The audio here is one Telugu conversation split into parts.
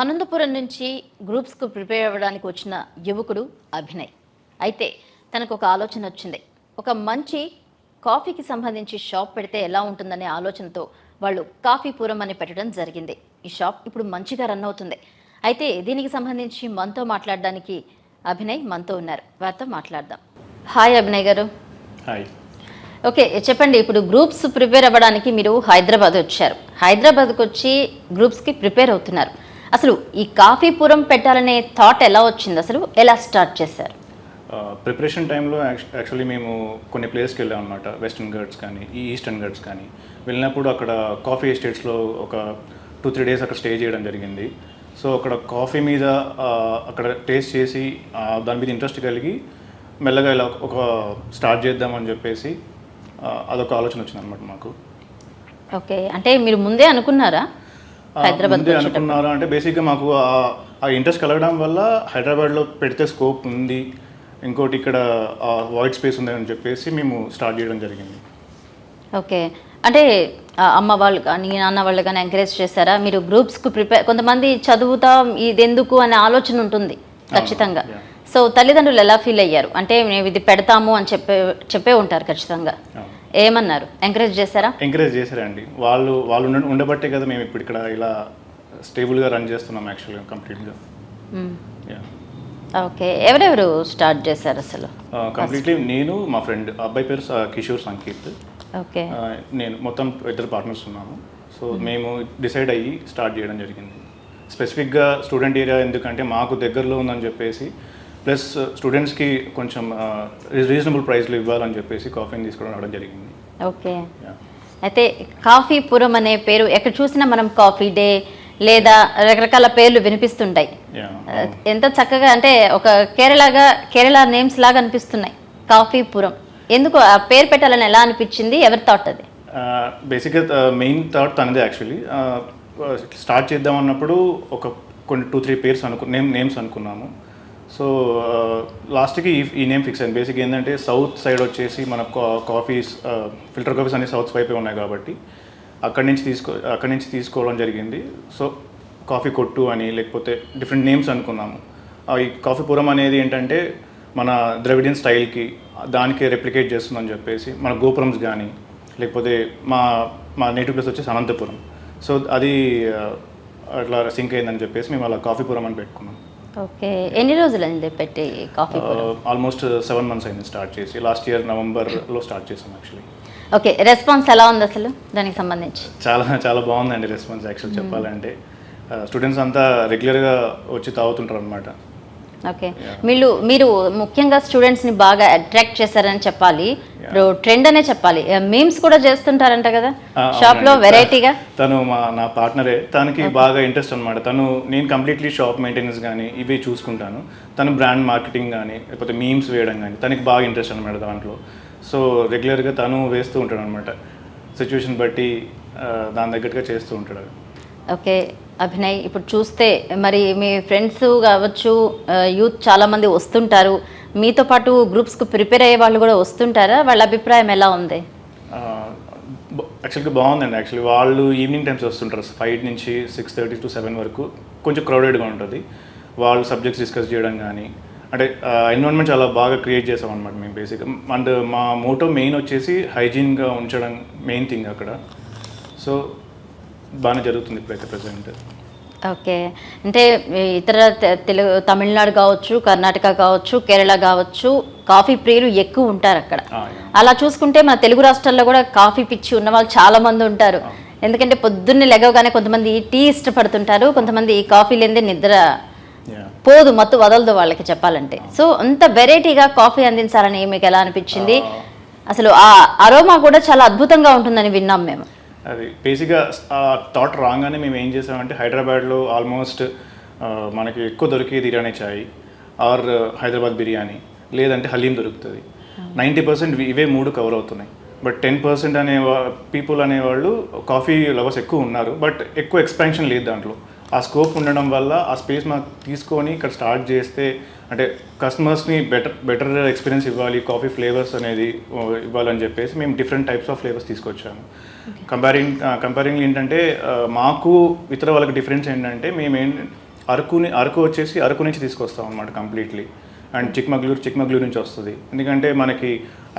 అనంతపురం నుంచి గ్రూప్స్కు ప్రిపేర్ అవ్వడానికి వచ్చిన యువకుడు అభినయ్. అయితే తనకు ఒక ఆలోచన వచ్చింది. ఒక మంచి కాఫీకి సంబంధించి షాప్ పెడితే ఎలా ఉంటుందనే ఆలోచనతో వాళ్ళు కాఫీపురం అని పెట్టడం జరిగింది. ఈ షాప్ ఇప్పుడు మంచిగా రన్ అవుతుంది. అయితే దీనికి సంబంధించి మనతో మాట్లాడడానికి అభినయ్ మనతో ఉన్నారు. వారితో మాట్లాడదాం. హాయ్ అభినయ్ గారు. హాయ్. ఓకే, చెప్పండి. ఇప్పుడు గ్రూప్స్ ప్రిపేర్ అవ్వడానికి మీరు హైదరాబాద్ వచ్చారు. హైదరాబాద్కి వచ్చి గ్రూప్స్కి ప్రిపేర్ అవుతున్నారు. అసలు ఈ కాఫీపురం పెట్టాలనే థాట్ ఎలా వచ్చింది? అసలు ఎలా స్టార్ట్ చేశారు? ప్రిపరేషన్ టైంలో యాక్చువల్లీ మేము కొన్ని ప్లేస్కి వెళ్ళాం అనమాట. వెస్టర్న్ ఘాట్స్ కానీ ఈస్టర్న్ ఘాట్స్ కానీ వెళ్ళినప్పుడు అక్కడ కాఫీ ఎస్టేట్స్లో ఒక 2-3 డేస్ అక్కడ స్టే చేయడం జరిగింది. సో అక్కడ కాఫీ మీద అక్కడ టేస్ట్ చేసి దాని మీద ఇంట్రెస్ట్ కలిగి మెల్లగా ఇలా ఒక స్టార్ట్ చేద్దామని చెప్పేసి అదొక ఆలోచన వచ్చింది అనమాట మాకు. ఓకే, అంటే మీరు ముందే అనుకున్నారా హైదరాబాద్ అనుకున్నారా అంటే బేసిక్గా మాకు ఆ ఇంట్రెస్ట్ కలగడం వల్ల హైదరాబాద్లో పెడితే స్కోప్ ఉంది, ఇంకోటి ఇక్కడ వాయిడ్ స్పేస్ ఉంది అని చెప్పేసి మేము స్టార్ట్ చేయడం జరిగింది. ఓకే, అంటే అమ్మ వాళ్ళు కానీ నాన్న వాళ్ళు కానీ ఎంకరేజ్ చేశారా మీరు గ్రూప్స్కు ప్రిపేర్? కొంతమంది చదువుతా ఇది ఎందుకు అనే ఆలోచన ఉంటుంది ఖచ్చితంగా. సో తల్లిదండ్రులు ఎలా ఫీల్ అయ్యారు? అంటే మేము ఇది పెడతాము అని చెప్పే ఉంటారు ఖచ్చితంగా. ఏమన్నారు? ఎంకరేజ్ చేశారా? ఎంకరేజ్ చేశారండి. వాళ్ళు ఉండబట్టే కదా మేము ఇప్పుడు ఇక్కడ ఇలా స్టేబుల్గా రన్ చేస్తున్నాం యాక్చువల్గా కంప్లీట్గా. ఓకే, ఎవరెవరు స్టార్ట్ చేశారు అసలు? కంప్లీట్లీ నేను, మా ఫ్రెండ్, అబ్బాయి పేరు కిషోర్ సంకేత్. ఓకే, నేను మొత్తం 2 పార్ట్నర్స్ ఉన్నాము. సో మేము డిసైడ్ అయ్యి స్టార్ట్ చేయడం జరిగింది. స్పెసిఫిక్గా స్టూడెంట్ ఏరియా ఎందుకంటే మాకు దగ్గరలో ఉందని చెప్పేసి, ప్లస్ స్టూడెంట్స్కి కొంచెం రీజనబుల్ ప్రైస్లో ఇవ్వాలని చెప్పేసి కాఫీని తీసుకోవడం రావడం జరిగింది. ఓకే, అయితే కాఫీపురం అనే పేరు ఎక్కడ చూసినా మనం కాఫీ డే లేదా రకరకాల పేర్లు వినిపిస్తుంటాయి. ఎంత చక్కగా, అంటే ఒక కేరళ నేమ్స్ లాగా అనిపిస్తున్నాయి. కాఫీపురం ఎందుకు ఆ పేరు పెట్టాలని ఎలా అనిపించింది? ఎవరి థాట్ అది? బేసిక్గా మెయిన్ థాట్ తనదే యాక్చువల్లీ. స్టార్ట్ చేద్దామన్నప్పుడు ఒక కొన్ని 2-3 పేర్స్ నేమ్స్ అనుకున్నాము. సో లాస్ట్కి ఈ నేమ్ ఫిక్స్ అయింది. బేసిక్ ఏంటంటే సౌత్ సైడ్ వచ్చేసి మన కాఫీస్, ఫిల్టర్ కాఫీస్ అన్ని సౌత్ వైపే ఉన్నాయి కాబట్టి అక్కడి నుంచి తీసుకోవడం జరిగింది. సో కాఫీ కొట్టు అని లేకపోతే డిఫరెంట్ నేమ్స్ అనుకున్నాము. ఈ కాఫీపురం అనేది ఏంటంటే మన ద్రవిడియన్ స్టైల్కి దానికి రెప్లికేట్ చేస్తుందని చెప్పేసి మన గోపురమ్స్ కానీ లేకపోతే మా నేటివ్ ప్లేస్ వచ్చేసి అనంతపురం. సో అది అట్లా సింక్ అయిందని చెప్పేసి మేము అలా కాఫీపురం అని పెట్టుకున్నాం. ఓకే, ఎన్ని రోజులైంది పెట్టి కాఫీ? ఆల్మోస్ట్ 7 months అయింది స్టార్ట్ చేసి. లాస్ట్ ఇయర్ నవంబర్లో స్టార్ట్ చేసాం యాక్చువల్లీ. ఓకే, రెస్పాన్స్ ఎలా ఉంది అసలు దానికి సంబంధించి? చాలా బాగుందండి రెస్పాన్స్. యాక్చువల్ చెప్పాలంటే స్టూడెంట్స్ అంతా రెగ్యులర్గా వచ్చి తాగుతుంటారు అనమాట. ఓకే, మీరు ముఖ్యంగా స్టూడెంట్స్ని బాగా అట్రాక్ట్ చేశారని చెప్పాలి. ఇప్పుడు ట్రెండ్ అనే చెప్పాలి. మీమ్స్ కూడా చేస్తుంటారంట కదా షాప్లో వెరైటీగా. తను నా పార్ట్నరే. తనకి బాగా ఇంట్రెస్ట్ అనమాట. నేను కంప్లీట్లీ షాప్ మెయింటెనెన్స్ కానీ ఇవి చూసుకుంటాను. తను బ్రాండ్ మార్కెటింగ్ కానీ లేకపోతే మీమ్స్ వేయడం కానీ తనకి బాగా ఇంట్రెస్ట్ అనమాట దాంట్లో. సో రెగ్యులర్గా తను వేస్తూ ఉంటాడు అనమాట. సిచ్యువేషన్ బట్టి దాని తగ్గట్టుగా చేస్తూ ఉంటాడు. ఓకే అభినయ్, ఇప్పుడు చూస్తే మరి మీ ఫ్రెండ్స్ కావచ్చు, యూత్ చాలామంది వస్తుంటారు. మీతో పాటు గ్రూప్స్కు ప్రిపేర్ అయ్యే వాళ్ళు కూడా వస్తుంటారా? వాళ్ళ అభిప్రాయం ఎలా ఉంది? యాక్చువల్గా బాగుందండి. యాక్చువల్లీ వాళ్ళు ఈవినింగ్ టైమ్స్ వస్తుంటారు. 5 నుంచి 6:30 to 7 వరకు కొంచెం క్రౌడెడ్గా ఉంటుంది. వాళ్ళు సబ్జెక్ట్స్ డిస్కస్ చేయడం కానీ, అంటే ఎన్విరాన్మెంట్ చాలా బాగా క్రియేట్ చేసాం అనమాట మేము బేసిక్గా. అండ్ మా మోటో మెయిన్ వచ్చేసి హైజీన్గా ఉంచడం మెయిన్ థింగ్ అక్కడ. సో బాగానే జరుగుతుంది ఇప్పుడైతే ప్రజెంట్. ఓకే, అంటే ఇతర తమిళనాడు కావచ్చు, కర్ణాటక కావచ్చు, కేరళ కావచ్చు, కాఫీ ప్రియులు ఎక్కువ ఉంటారు అక్కడ. అలా చూసుకుంటే మన తెలుగు రాష్ట్రాల్లో కూడా కాఫీ పిచ్చి ఉన్న వాళ్ళు చాలా మంది ఉంటారు. ఎందుకంటే పొద్దున్నే లెగవగానే కొంతమంది టీ ఇష్టపడుతుంటారు, కొంతమంది ఈ కాఫీ లేనిదే నిద్ర పోదు, మత్తు వదలదు వాళ్ళకి చెప్పాలంటే. సో అంత వెరైటీగా కాఫీ అందించాలని మీకు ఎలా అనిపించింది? అసలు ఆ అరోమా కూడా చాలా అద్భుతంగా ఉంటుందని విన్నాం మేము. అది బేసిక్గా థాట్ రాగానే మేము ఏం చేసామంటే హైదరాబాద్లో ఆల్మోస్ట్ మనకి ఎక్కువ దొరికేది ఇరానీ చాయ్ ఆర్ హైదరాబాద్ బిర్యానీ, లేదంటే హలీం దొరుకుతుంది. 90% ఇవే 3 కవర్ అవుతున్నాయి. బట్ 10% పీపుల్ అనేవాళ్ళు కాఫీ లవర్స్ ఎక్కువ ఉన్నారు. బట్ ఎక్కువ ఎక్స్పాన్షన్ లేదు దాంట్లో. ఆ స్కోప్ ఉండడం వల్ల ఆ స్పేస్ మాకు తీసుకొని ఇక్కడ స్టార్ట్ చేస్తే, అంటే కస్టమర్స్ని బెటర్ ఎక్స్పీరియన్స్ ఇవ్వాలి, కాఫీ ఫ్లేవర్స్ అనేది ఇవ్వాలని చెప్పేసి మేము డిఫరెంట్ టైప్స్ ఆఫ్ ఫ్లేవర్స్ తీసుకొచ్చాము. కంపేరింగ్ ఏంటంటే మాకు ఇతర వాళ్ళకి డిఫరెన్స్ ఏంటంటే అరకు వచ్చేసి అరకు నుంచి తీసుకొస్తాం అనమాట కంప్లీట్లీ. అండ్ చిక్మగళూరు నుంచి వస్తుంది. ఎందుకంటే మనకి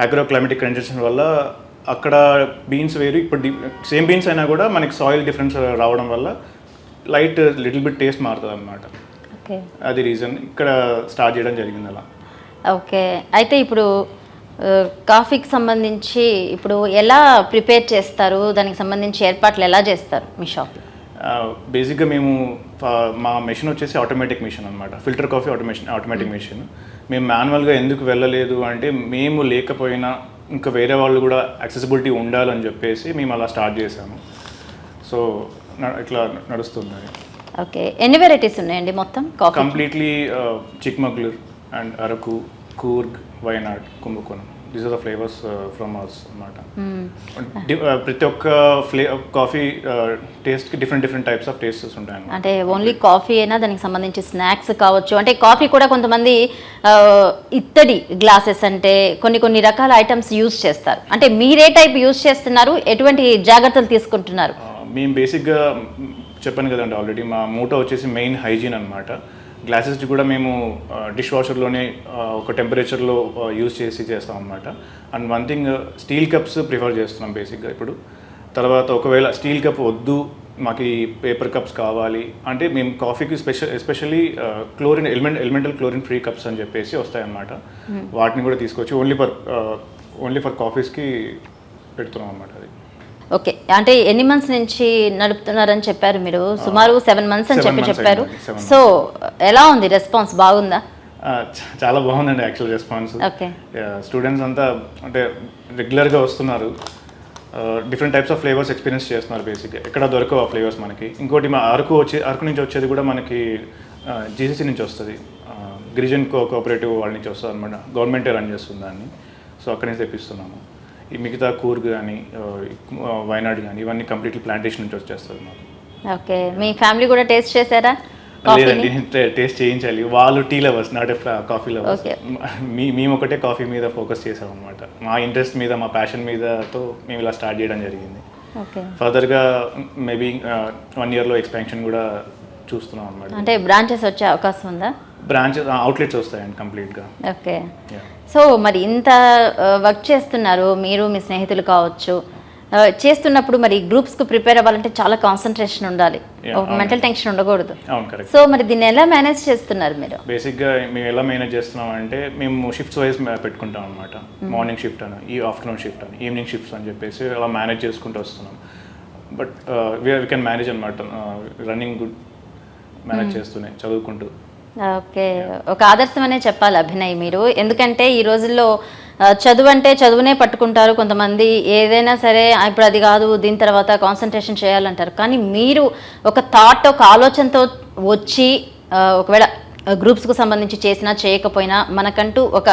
అగ్రో క్లైమేటిక్ కండిషన్ వల్ల అక్కడ బీన్స్ వేరు, ఇప్పుడు సేమ్ బీన్స్ అయినా కూడా మనకి సాయిల్ డిఫరెన్స్ రావడం వల్ల లైట్ లిటిల్ బిట్ టేస్ట్ మారుతుంది అనమాట. ఓకే, అది రీజన్ ఇక్కడ స్టార్ట్ చేయడం జరిగింది అలా. ఓకే. అయితే ఇప్పుడు కాఫీకి సంబంధించి ఇప్పుడు ఎలా ప్రిపేర్ చేస్తారు, దానికి సంబంధించి ఏర్పాట్లు ఎలా చేస్తారు మీ షాప్? బేసిక్గా మేము మా మెషిన్ వచ్చేసి ఆటోమేటిక్ మెషిన్ అనమాట. Filter coffee automatic machine. మేము మాన్యువల్గా ఎందుకు వెళ్ళలేదు అంటే, మేము లేకపోయినా ఇంకా వేరే వాళ్ళు కూడా యాక్సెసిబిలిటీ ఉండాలని చెప్పేసి మేము అలా స్టార్ట్ చేసాము. సో ఇట్లా నడుస్తుంది. ఓకే, ఎన్ని వెరైటీస్ ఉన్నాయండి మొత్తం coffee? Completely Chikmagalur and Araku, Coorg, Wayanad, Kumbakonam, these are the flavours from us అన్నమాట. ప్రతి ఒక్క కాఫీ టేస్ట్కి డిఫరెంట్ టైప్స్ ఆఫ్ టేస్టెస్ ఉంటాయి. అంటే ఓన్లీ కాఫీ అయినా దానికి సంబంధించి స్నాక్స్ కావచ్చు, అంటే కాఫీ కూడా కొంతమంది ఇత్తడి గ్లాసెస్ అంటే కొన్ని రకాల ఐటమ్స్ యూజ్ చేస్తారు. అంటే మీరే టైప్ యూజ్ చేస్తున్నారు, ఎటువంటి జాగ్రత్తలు తీసుకుంటున్నారు? మేము బేసిక్గా చెప్పాను కదండి ఆల్రెడీ, మా మూటో వచ్చేసి మెయిన్ హైజీన్ అనమాట. గ్లాసెస్ కూడా మేము డిష్ వాషర్లోనే ఒక టెంపరేచర్లో యూజ్ చేస్తాం అనమాట. And one thing, steel cups prefer చేస్తున్నాం బేసిక్గా ఇప్పుడు. తర్వాత ఒకవేళ స్టీల్ కప్ వద్దు, మాకు ఈ పేపర్ కప్స్ కావాలి అంటే మేము కాఫీకి especially elemental chlorine free cups అని చెప్పేసి వస్తాయన్నమాట. వాటిని కూడా తీసుకొచ్చి ఓన్లీ ఫర్ కాఫీస్కి పెడుతున్నాం అన్నమాట. అది ఓకే, అంటే ఎన్ని మంత్స్ నుంచి నడుపుతున్నారని చెప్పారు మీరు? సుమారు 7 months అని చెప్పారు. సో ఎలా ఉంది రెస్పాన్స్? బాగుందా? చాలా బాగుందండి యాక్చువల్ రెస్పాన్స్. ఓకే, స్టూడెంట్స్ అంతా అంటే రెగ్యులర్గా వస్తున్నారు, different types of flavours experience చేస్తున్నారు. బేసిక్గా ఎక్కడ దొరకవు ఆ ఫ్లేవర్స్ మనకి. ఇంకోటి మా అరకు నుంచి వచ్చేది కూడా మనకి జీసీసీ నుంచి వస్తుంది, గిరిజన్ కోఆపరేటివ్ వాళ్ళ నుంచి వస్తుంది అనమాట. గవర్నమెంటే రన్ చేస్తుంది దాన్ని. సో అక్కడి నుంచి తెప్పిస్తున్నాము. ఈ మిగతా కూర్గ్ కానీ వయనాడ్ కానీ ఇవన్నీ కంప్లీట్లీ ప్లాంటేషన్ నుంచి వచ్చేస్తుంది మాకు. ఓకే, మీ ఫ్యామిలీ కూడా టేస్ట్ చేశారా? లేదండి, టేస్ట్ చేయించాలి. వాళ్ళు tea lovers, not coffee lovers. మేము ఒకటే కాఫీ మీద ఫోకస్ చేసాం అనమాట. మా ఇంట్రెస్ట్ మీద, మా ప్యాషన్ మీదతో మేము ఇలా స్టార్ట్ చేయడం జరిగింది. ఫర్దర్గా మేబీ 1 yearలో ఎక్స్పాన్షన్ కూడా చూస్తున్నాం అనమాట. అంటే బ్రాంచెస్ వచ్చే అవకాశం ఉందా? బ్రాంచెస్ అవుట్లెట్స్ వస్తాయండి కంప్లీట్గా. ఓకే, సో మరి ఇంత వర్క్ చేస్తున్నారు మీరు, మీ స్నేహితులు కావచ్చు, చేస్తున్నప్పుడు మరి గ్రూప్స్కి ప్రిపేర్ అవ్వాలంటే చాలా కాన్సన్ట్రేషన్ ఉండాలి, మెంటల్ టెన్షన్ ఉండకూడదు. సో మరి దీన్ని ఎలా మేనేజ్ చేస్తున్నారు మీరు? బేసిక్గా మేము ఎలా మేనేజ్ చేస్తున్నాం అంటే, మేము షిఫ్ట్స్ వైజ్ పెట్టుకుంటాం అనమాట. మార్నింగ్ షిఫ్ట్ అని, ఈ ఆఫ్టర్నూన్ షిఫ్ట్ అని, ఈవినింగ్ షిఫ్ట్స్ అని చెప్పేసి అలా మేనేజ్ చేసుకుంటూ వస్తున్నాం. బట్ వీ కెన్ మేనేజ్ అనమాట, రన్నింగ్ గుడ్ మేనేజ్ చేస్తూనే చదువుకుంటూ. ఓకే, ఒక ఆదర్శం అనే చెప్పాలి అభినయ్ మీరు. ఎందుకంటే ఈ రోజుల్లో చదువు అంటే చదువునే పట్టుకుంటారు కొంతమంది, ఏదైనా సరే ఇప్పుడు అది కాదు దీని తర్వాత కాన్సన్ట్రేషన్ చేయాలంటారు. కానీ మీరు ఒక థాట్, ఒక ఆలోచనతో వచ్చి ఒకవేళ గ్రూప్స్కు సంబంధించి చేసినా చేయకపోయినా మనకంటూ ఒక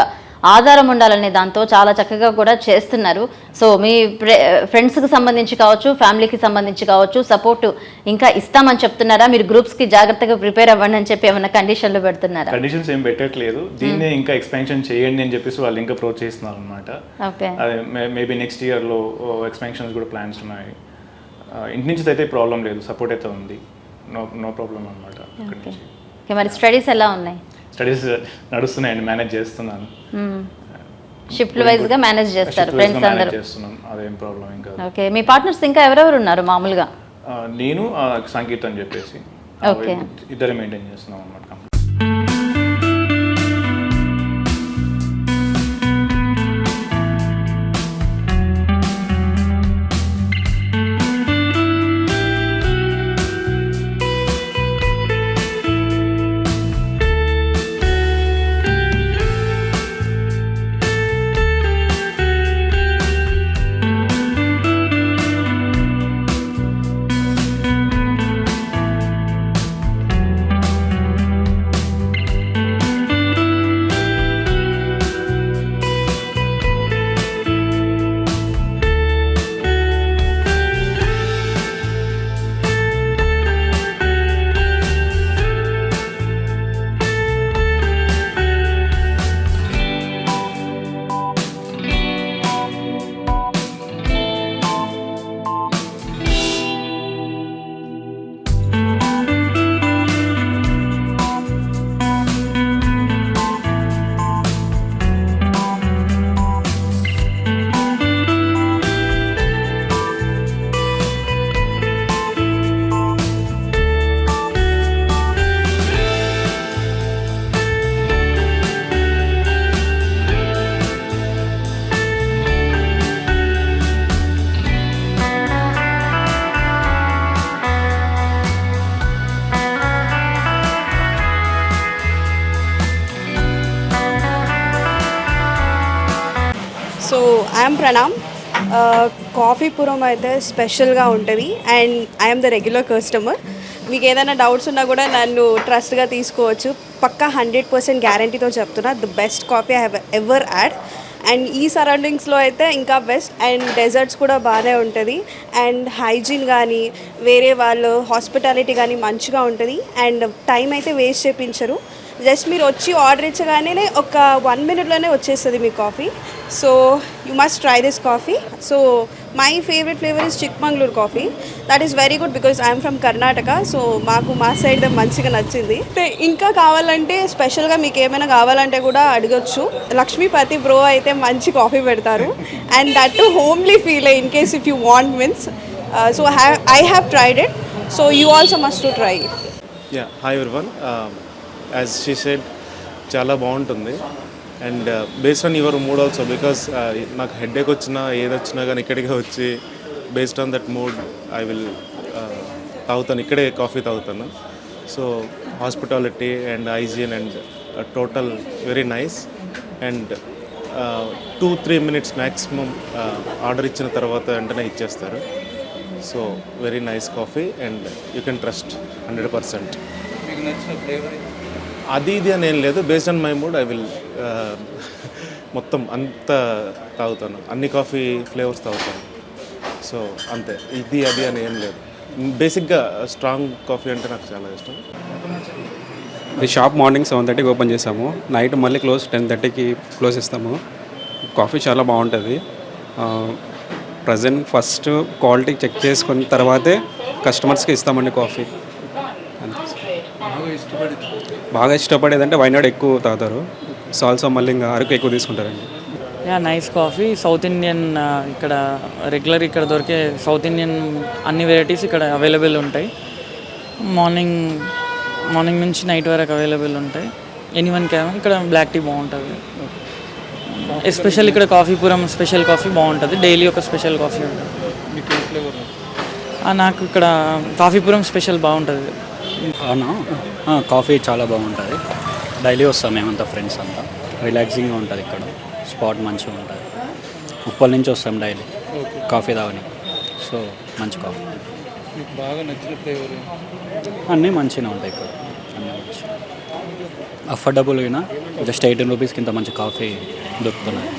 ఆధారం ఉండాలనే దాంతో చాలా చక్కగా కూడా చేస్తున్నారు. సో మీ ఫ్రెండ్స్కి సంబంధించి కావచ్చు, ఫ్యామిలీకి సంబంధించి కావచ్చు, సపోర్ట్ ఇంకా ఇస్తామని చెప్తున్నారా? మీరు గ్రూప్స్కి జాగ్రత్తగా ప్రిపేర్ అవ్వండి అని చెప్పి ఏమైనా కండిషన్లు పెడుతున్నారా? కండిషన్స్ ఏం పెట్టట్లేదు, దీన్నే ఇంకా ఎక్స్పాన్షన్ చేయండి అని చెప్పేసి వాళ్ళు ఇంకా ప్రోత్సహిస్తున్నారు అనమాట. ఓకే, మేబీ నెక్స్ట్ ఇయర్లో ఎక్స్పాన్షన్స్ కూడా ప్లాన్స్ ఉన్నాయి. ఇంటి నుంచి అయితే ప్రాబ్లం లేదు, సపోర్ట్ అయితే ఉంది, నో ప్రాబ్లం అనమాట. ఓకే, మరి స్టడీస్ ఎలా ఉన్నాయి? స్టడీస్ నడుస్తున్నాయండి, మేనేజ్ చేస్తున్నాను. షిఫ్ట్ వైజ్గా మేనేజ్ చేస్తారు ఫ్రెండ్స్ అందరూ? చేస్తున్నాం, అదేం ప్రాబ్లం ఇంకా. ఓకే, మీ పార్ట్నర్స్ ఇంకా ఎవరెవరు ఉన్నారు మామూలుగా? నేను సంగీత్ అని చెప్పేసి ఇద్దరే మెయింటైన్ చేస్తున్నాం అన్నమాట. ఐఎమ్ ప్రణామ్. కాఫీపురం అయితే స్పెషల్గా ఉంటుంది and I'm the regular customer. మీకు ఏదైనా డౌట్స్ ఉన్నా కూడా నన్ను ట్రస్ట్గా తీసుకోవచ్చు. పక్కా 100% గ్యారంటీతో చెప్తున్నా, the best coffee I have ever add. And ఈ సరౌండింగ్స్లో అయితే ఇంకా బెస్ట్. అండ్ డెజర్ట్స్ కూడా బాగానే ఉంటుంది. అండ్ హైజీన్ కానీ వేరే వాళ్ళు హాస్పిటాలిటీ కానీ మంచిగా ఉంటుంది. అండ్ టైం అయితే వేస్ట్ చేయించరు. జస్ట్ మీరు వచ్చి ఆర్డర్ ఇచ్చగానే ఒక 1 minute వచ్చేస్తుంది మీ coffee. So you must try this coffee. So my favourite flavour is Chikmagalur coffee. That is very good because I'm from Karnataka. So మాకు మా సైడ్ మంచిగా నచ్చింది. ఇంకా కావాలంటే స్పెషల్గా మీకు ఏమైనా కావాలంటే కూడా అడగచ్చు. లక్ష్మీపతి బ్రో అయితే మంచి కాఫీ పెడతారు. And that to homely feel in case if you want means. So I have tried it. So you also must to try it. Yeah, hi everyone. As she said చాలా బాగుంటుంది. And based on your mood also, because నాకు హెడేక్ వచ్చినా ఏదొచ్చినా కానీ ఇక్కడికే వచ్చి based on that mood I will తాగుతాను, ఇక్కడే కాఫీ తాగుతాను. So hospitality and hygiene and total very nice. And 2-3 minutes maximum order ఇచ్చిన తర్వాత వెంటనే ఇచ్చేస్తారు. So very nice coffee and you can trust 100%. అది ఇది అని ఏం లేదు, based on my mood I will మొత్తం అంతా తాగుతాను, అన్ని కాఫీ ఫ్లేవర్స్ తాగుతాను. సో అంతే, ఇది అది అని ఏం లేదు. బేసిక్గా స్ట్రాంగ్ కాఫీ అంటే నాకు చాలా ఇష్టం. ఈ షాప్ మార్నింగ్ 7:30కి ఓపెన్ చేసాము, నైట్ మళ్ళీ 10:30కి క్లోజ్ చేస్తాము. కాఫీ చాలా బాగుంటుంది. ప్రజెంట్ ఫస్ట్ క్వాలిటీ చెక్ చేసుకున్న తర్వాతే కస్టమర్స్కి ఇస్తామండి కాఫీ. బాగా ఇష్టపడేదంటే వైనాడ్ ఎక్కువ తాగుతారు, సాల్సో మళ్ళీ ఇంకా అరకు ఎక్కువ తీసుకుంటారండి. Yeah, nice coffee. South Indian ఇక్కడ రెగ్యులర్ ఇక్కడ దొరికే సౌత్ ఇండియన్ అన్ని వెరైటీస్ ఇక్కడ అవైలబుల్ ఉంటాయి. మార్నింగ్ నుంచి నైట్ వరకు అవైలబుల్ ఉంటాయి. Anyone can. ఇక్కడ బ్లాక్ టీ బాగుంటుంది. ఎస్పెషల్ ఇక్కడ కాఫీపురం స్పెషల్ కాఫీ బాగుంటుంది. డైలీ ఒక స్పెషల్ కాఫీ ఉంటుంది. నాకు ఇక్కడ కాఫీపురం స్పెషల్ బాగుంటుంది. అవునా, కాఫీ చాలా బాగుంటుంది. డైలీ వస్తాం మేమంతా ఫ్రెండ్స్ అంతా. రిలాక్సింగ్గా ఉంటుంది ఇక్కడ. స్పాట్ మంచిగా ఉంటుంది. ఉప్పల్ నుంచి వస్తాం డైలీ కాఫీ తాగని. సో మంచి కాఫీ. బాగా నచ్చిన ఫ్లేవర్ అన్నీ మంచిగా ఉంటాయి ఇక్కడ. అన్నీ మంచి అఫోర్డబుల్గా జస్ట్ 18 రూపీస్కి ఇంత మంచి కాఫీ దొరుకుతున్నాయి.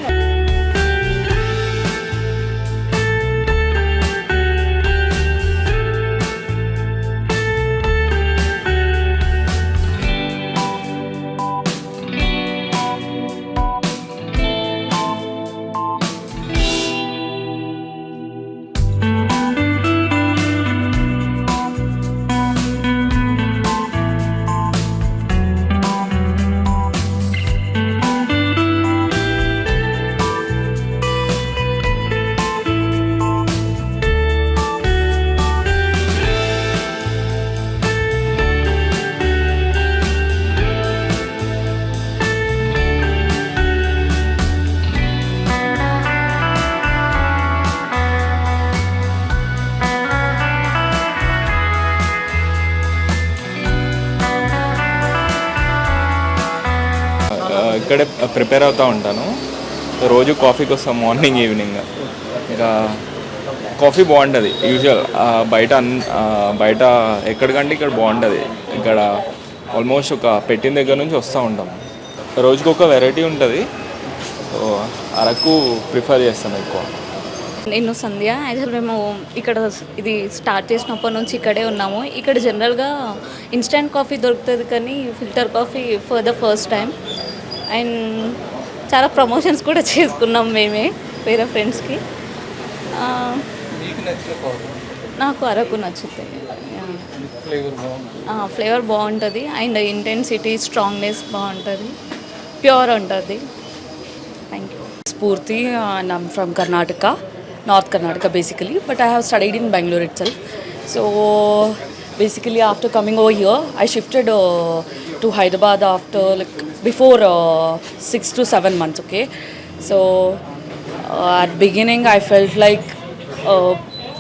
ఇక్కడే ప్రిపేర్ అవుతూ ఉంటాను. రోజు కాఫీకి వస్తాం మార్నింగ్ ఈవినింగ్. ఇంకా కాఫీ బాగుంటుంది యూజువల్. బయట ఎక్కడికంటే ఇక్కడ బాగుంటుంది. ఇక్కడ ఆల్మోస్ట్ ఒక పెట్టిన దగ్గర నుంచి వస్తూ ఉంటాం. రోజుకి ఒక వెరైటీ ఉంటుంది. సో అరకు ప్రిఫర్ చేస్తాను ఎక్కువ. నేను సంధ్య. యాక్చువల్ మేము ఇక్కడ ఇది స్టార్ట్ చేసినప్పటి నుంచి ఇక్కడే ఉన్నాము. ఇక్కడ జనరల్గా ఇన్స్టెంట్ కాఫీ దొరుకుతుంది, కానీ filter coffee for the first time. And చాలా ప్రమోషన్స్ కూడా చేసుకున్నాం మేమే వేరే ఫ్రెండ్స్కి. నాకు అరకు నచ్చుతుంది. ఫ్లేవర్ బాగుంటుంది అండ్ ఇంటెన్సిటీ స్ట్రాంగ్నెస్ బాగుంటుంది, ప్యూర్ ఉంటుంది. Thank you. Spurti and I'm from Karnataka, North Karnataka basically, but I have studied in Bangalore itself. So basically after coming over here, I shifted to Hyderabad after before 6 to 7 months, okay? So at beginning I felt like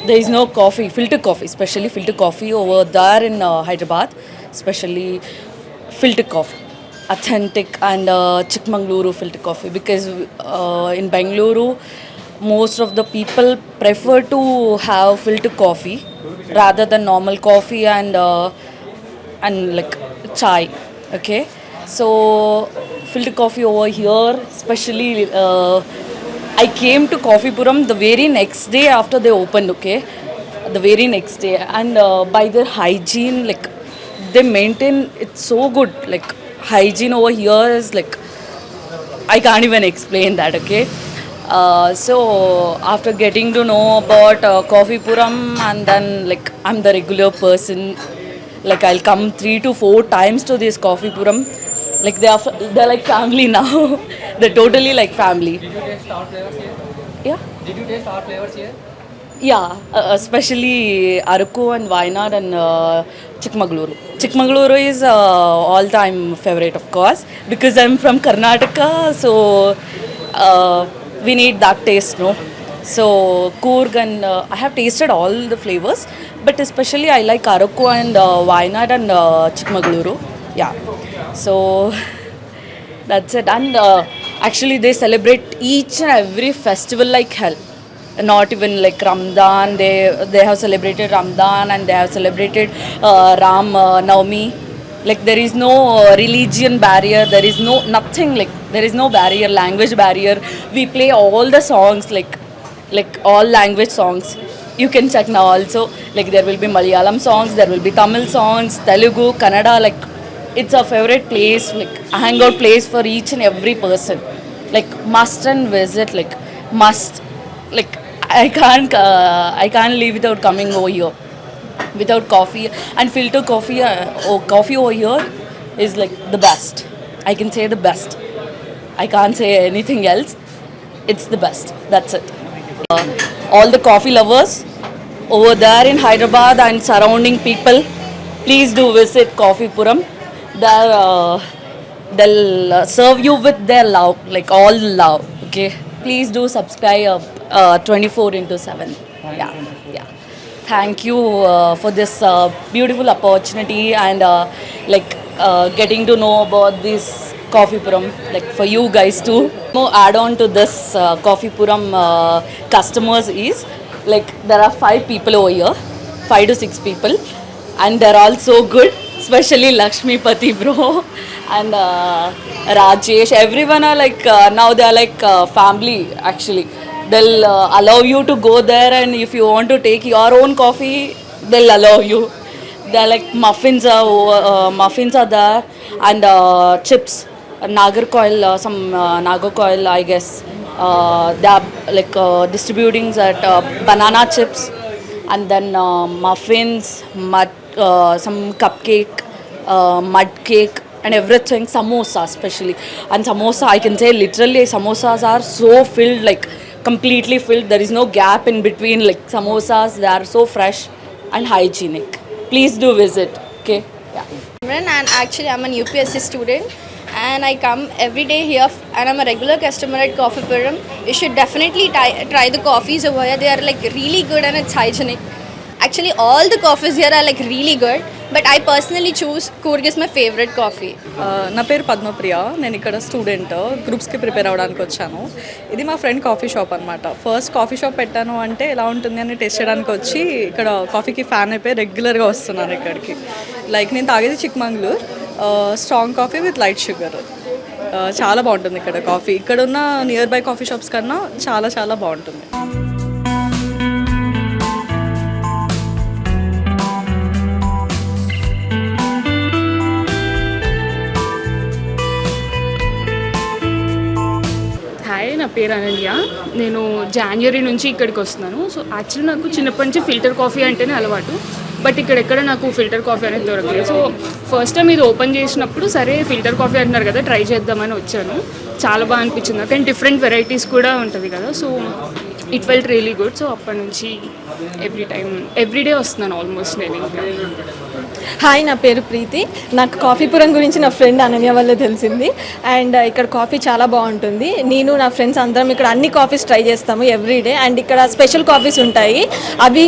there is no coffee, filter coffee, especially filter coffee over there in Hyderabad, especially filter coffee. Authentic and Chikmagaluru filter coffee, because in Bangalore most of the people prefer to have filter coffee rather than normal coffee and like chai. Okay, so filter coffee over here, especially I came to Coffee Puram the very next day after they opened. Okay, the very next day, and by their hygiene, like they maintain it so good. Like hygiene over here is like I can't even explain that. Okay. So after getting to know about Coffee Puram, and then like I'm the regular person, like I'll come 3 to 4 times to this Coffee Puram. Like they're like family now. They're totally like family. Did you taste our flavors here? Yeah. Did you taste our flavors here? Yeah, especially Araku and Wayanad and Chikmagaluru. Chikmagaluru is all-time favorite, of course, because I'm from Karnataka, so we need that taste, no? So Coorg and I have tasted all the flavors, but especially I like Araku and Wayanad and Chikmagaluru. Yeah, so that's it. And actually they celebrate each and every festival like hell. Not even like Ramadan, they have celebrated Ramadan, and they have celebrated Ram Navami. Like there is no religion barrier, there is no nothing, like there is no barrier, language barrier. We play all the songs, like all language songs. You can check now also, like there will be Malayalam songs, there will be Tamil songs, Telugu, Kannada. Like it's a favorite place, like a hangout place for each and every person. Like must and visit, like must, like I can't leave without coming over here. Without coffee and filter coffee, or coffee over here is like the best. I can say the best. I can't say anything else. It's the best. That's it. All the coffee lovers over there in Hyderabad and surrounding people, please do visit Coffee Puram. They'll serve you with their love, like all love. Okay, please do subscribe 24/7. Yeah. Thank you for this beautiful opportunity and getting to know about this Coffee Puram, like for you guys too. More add on to this Coffee Puram customers is like there are 5 people over here, 5 to 6 people, and they're all so good, especially Lakshmi Pati bro and Rajesh. Everyone are like now they are like family actually. They'll allow you to go there, and if you want to take your own coffee, they'll allow you. They're like muffins are there, and chips, Nagarcoil, some Nagarcoil, I guess. They are like distributing that banana chips, and then muffins, some cupcake, mud cake, and everything. Samosa especially, and samosa, I can say literally samosas are so filled, like completely filled. There is no gap in between. Like samosas, they are so fresh and hygienic. Please do visit. Okay. Yeah. And actually I'm an UPSC student, and I come every day here, and I'm a regular customer at Coffee Puram. You should definitely try the coffees over here. They are like really good and it's hygienic. Actually all the coffees here are like really good, but I personally choose Coorg is my favorite coffee. నా పేరు పద్మప్రియ. నేను ఇక్కడ స్టూడెంట్, గ్రూప్స్కి ప్రిపేర్ అవ్వడానికి వచ్చాను. ఇది మా ఫ్రెండ్ కాఫీ షాప్ అనమాట. ఫస్ట్ కాఫీ షాప్ పెట్టాను అంటే ఎలా ఉంటుంది అని టెస్ట్ చేయడానికి వచ్చి ఇక్కడ కాఫీకి ఫ్యాన్ అయిపోయి రెగ్యులర్గా వస్తున్నాను ఇక్కడికి. లైక్ నేను తాగేది Chikmagalur strong coffee with light sugar. చాలా బాగుంటుంది ఇక్కడ కాఫీ. ఇక్కడ ఉన్న నియర్ బై కాఫీ షాప్స్ కన్నా చాలా చాలా బాగుంటుంది. హాయ్, నా పేరు అనన్య. నేను జనవరి నుంచి ఇక్కడికి వస్తున్నాను. సో యాక్చువల్లీ నాకు చిన్నప్పటి నుంచి ఫిల్టర్ కాఫీ అంటేనే అలవాటు, బట్ ఇక్కడెక్కడ నాకు ఫిల్టర్ కాఫీ అనేది దొరకలేదు. సో ఫస్ట్ టైం ఇది ఓపెన్ చేసినప్పుడు సరే ఫిల్టర్ కాఫీ అంటున్నారు కదా, ట్రై చేద్దామని వచ్చాను. చాలా బాగా అనిపించింది నాకు, అండ్ డిఫరెంట్ వెరైటీస్ కూడా ఉంటుంది కదా. So it felt really good. So అప్పటి నుంచి ఎవ్రీడే వస్తున్నాను ఆల్మోస్ట్ నేను ఇంకా. హాయ్, నా పేరు ప్రీతి. నాకు కాఫీ పురం గురించి నా ఫ్రెండ్ అనన్య వల్ల తెలిసింది, అండ్ ఇక్కడ కాఫీ చాలా బాగుంటుంది. నేను నా ఫ్రెండ్స్ అందరం ఇక్కడ అన్ని కాఫీస్ ట్రై చేస్తాము ఎవ్రీడే, అండ్ ఇక్కడ స్పెషల్ కాఫీస్ ఉంటాయి, అవి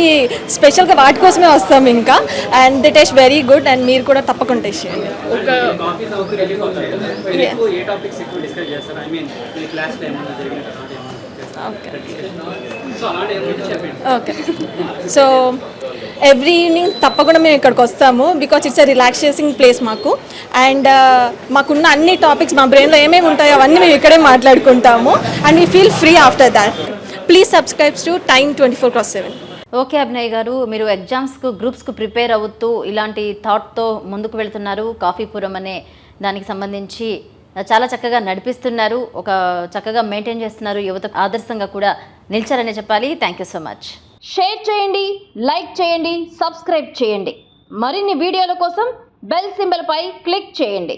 స్పెషల్గా వాటి కోసమే వస్తాము ఇంకా, and they taste very good, and మీరు కూడా తప్పకుండా టేస్ట్ చేయండి. Okay okay so every evening తప్పకుండా మేము ఇక్కడికి వస్తాము బికాజ్ ఇట్స్ ఎ రిలాక్సేసింగ్ ప్లేస్ మాకు అండ్ మాకున్న అన్ని టాపిక్స్ మా బ్రెయిన్లో ఏమేమి ఉంటాయో అవన్నీ మేము ఇక్కడే మాట్లాడుకుంటాము and we feel free after that. Please subscribes to time 24/7. Okay Abhinay గారు, మీరు ఎగ్జామ్స్కు గ్రూప్స్కు ప్రిపేర్ అవుతూ ఇలాంటి థాట్తో ముందుకు వెళ్తున్నారు. కాఫీపురం అనే దానికి సంబంధించి చాలా చక్కగా నడిపిస్తున్నారు, ఒక చక్కగా మెయింటైన్ చేస్తున్నారు, యువత ఆదర్శంగా కూడా నిలిచారనే చెప్పాలి. Thank you so much. Share చేయండి, లైక్ చేయండి, సబ్స్క్రైబ్ చేయండి. మరిన్ని వీడియోల కోసం బెల్ సింబల్పై క్లిక్ చేయండి.